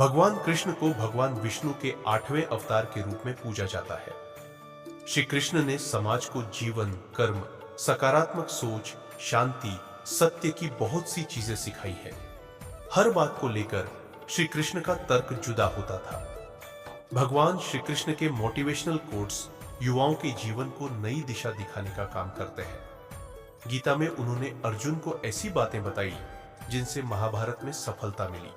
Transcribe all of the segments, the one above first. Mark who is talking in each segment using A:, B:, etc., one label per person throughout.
A: भगवान कृष्ण को भगवान विष्णु के 8वें अवतार के रूप में पूजा जाता है। श्री कृष्ण ने समाज को जीवन, कर्म, सकारात्मक सोच, शांति, सत्य की बहुत सी चीजें सिखाई है। हर बात को लेकर श्री कृष्ण का तर्क जुदा होता था। भगवान श्री कृष्ण के मोटिवेशनल कोट्स युवाओं के जीवन को नई दिशा दिखाने का काम करते हैं। गीता में उन्होंने अर्जुन को ऐसी बातें बताई जिनसे महाभारत में सफलता मिली।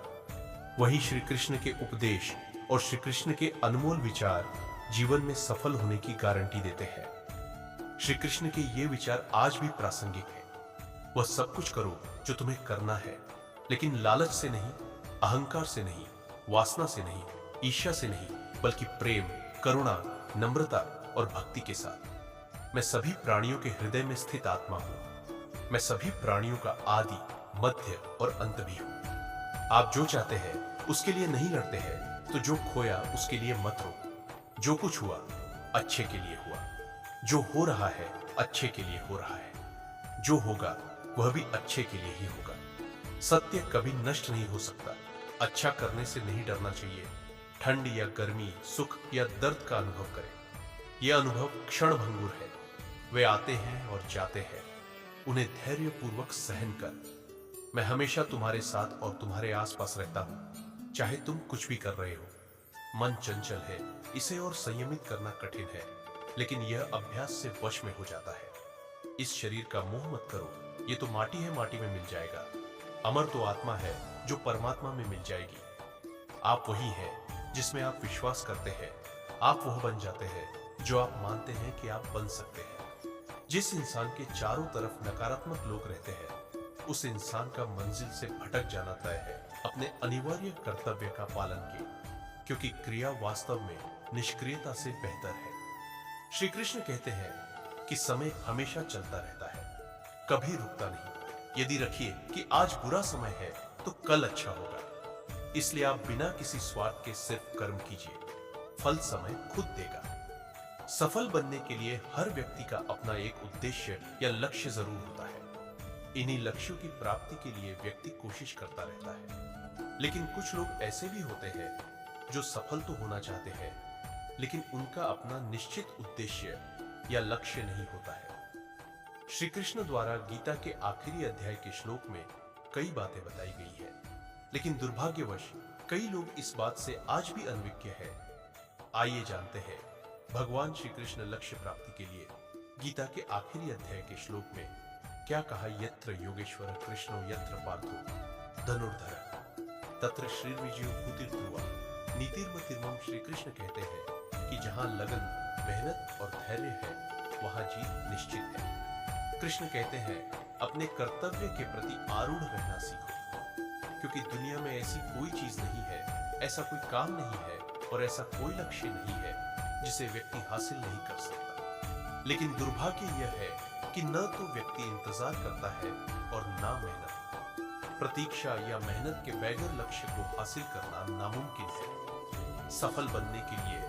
A: वहीं श्री कृष्ण के उपदेश और श्री कृष्ण के अनमोल विचार जीवन में सफल होने की गारंटी देते हैं। श्री कृष्ण के ये विचार आज भी प्रासंगिक है। वह सब कुछ करो जो तुम्हें करना है, लेकिन लालच से नहीं, अहंकार से नहीं, वासना से नहीं, ईर्ष्या से नहीं, बल्कि प्रेम, करुणा, नम्रता और भक्ति के साथ। मैं सभी प्राणियों के हृदय में स्थित आत्मा हूं। मैं सभी प्राणियों का आदि, मध्य और अंत भी हूं। आप जो चाहते हैं उसके लिए नहीं लड़ते हैं, तो जो खोया उसके लिए मत रो। जो कुछ हुआ अच्छे के लिए हुआ। जो हो रहा है अच्छे के लिए हो रहा है। जो होगा वह भी अच्छे के लिए ही होगा। सत्य कभी नष्ट नहीं हो सकता। अच्छा करने से नहीं डरना चाहिए। ठंड या गर्मी, सुख या दर्द का अनुभव करें। यह अनुभव क्षण भंगुर है। वे आते हैं और जाते हैं। उन्हें धैर्यपूर्वक सहन कर। मैं हमेशा तुम्हारे साथ और तुम्हारे आसपास रहता हूं, चाहे तुम कुछ भी कर रहे हो। मन चंचल है, इसे और संयमित करना कठिन है, लेकिन यह अभ्यास से वश में हो जाता है। इस शरीर का मोह मत करो। ये तो माटी है, माटी में मिल जाएगा। अमर तो आत्मा है जो परमात्मा में मिल जाएगी। आप वही हैं जिसमें आप विश्वास करते हैं। आप वह बन जाते हैं जो आप मानते हैं कि आप बन सकते हैं। जिस इंसान के चारों तरफ नकारात्मक लोग रहते हैं, उस इंसान का मंजिल से भटक जाना तय है। अपने अनिवार्य कर्तव्य का पालन किए, क्योंकि क्रिया वास्तव में निष्क्रियता से बेहतर है। श्री कृष्ण कहते हैं कि समय हमेशा चलता रहता है, कभी रुकता नहीं। यदि रखिए कि आज बुरा समय है तो कल अच्छा होगा। इसलिए आप बिना किसी स्वार्थ के सिर्फ कर्म कीजिए। फल समय खुद देगा। सफल बनने के लिए हर व्यक्ति का अपना एक उद्देश्य या लक्ष्य जरूर होता है। इन्हीं लक्ष्यों की प्राप्ति के लिए व्यक्ति कोशिश करता रहता है। लेकिन कुछ लोग ऐसे भी होते हैं जो सफल तो होना चाहते हैं, लेकिन उनका अपना निश्चित उद्देश्य या लक्ष्य नहीं होता है। श्री कृष्ण द्वारा गीता के आखिरी अध्याय के श्लोक में कई बातें बताई गई है, लेकिन दुर्भाग्यवश कई लोग इस बात से आज भी अनभिज्ञ है। आइए जानते हैं भगवान श्री कृष्ण लक्ष्य प्राप्ति के लिए गीता के आखिरी अध्याय के श्लोक में क्या कहा। यत्र योगेश्वर कृष्णो यत्र पार्थो धनुर्धर तत्र श्रीर्विजयो भूतिर्ध्रुवा नीतिर्मतिर्मम। श्री कृष्ण कहते हैं कि जहां लगन, मेहनत और धैर्य है, वहां जीत निश्चित है। कृष्ण कहते हैं अपने कर्तव्य के प्रति आरूढ़ रहना सीखो, क्योंकि दुनिया में ऐसी कोई चीज नहीं है, ऐसा कोई काम नहीं है और ऐसा कोई लक्ष्य नहीं है जिसे व्यक्ति हासिल नहीं कर सकता। लेकिन दुर्भाग्य यह है कि न तो व्यक्ति इंतजार करता है और ना मेहनत। प्रतीक्षा या मेहनत के बगैर लक्ष्य को हासिल करना नामुमकिन है। सफल बनने के लिए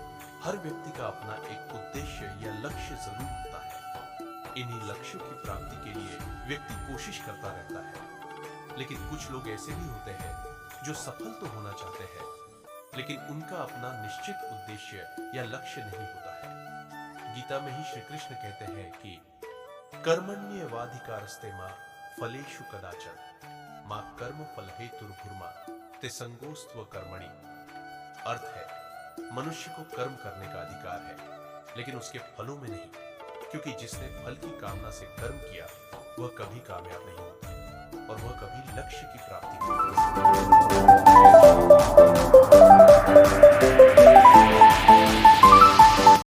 A: हर व्यक्ति का अपना एक उद्देश्य या लक्ष्य जरूर होता है। इन्हीं लक्ष्यों की प्राप्ति के लिए व्यक्ति कोशिश करता रहता है। लेकिन कुछ लोग ऐसे भी होते हैं जो सफल तो होना चाहते हैं, लेकिन उनका अपना निश्चित उद्देश्य या लक्ष्य नहीं होता है। गीता में ही श्री कृष्ण कहते हैं कि कर्मण्येवाधिकारस्ते मा फलेषु कदाचन मा कर्म फल हेतुर्भुर्मा ते संगोस्त्व कर्मणि। अर्थ है मनुष्य को कर्म करने का अधिकार है, लेकिन उसके फलों में नहीं, क्योंकि जिसने फल की कामना से कर्म किया वह कभी कामयाब नहीं होता और वह कभी लक्ष्य की प्राप्ति नहीं कर सकता।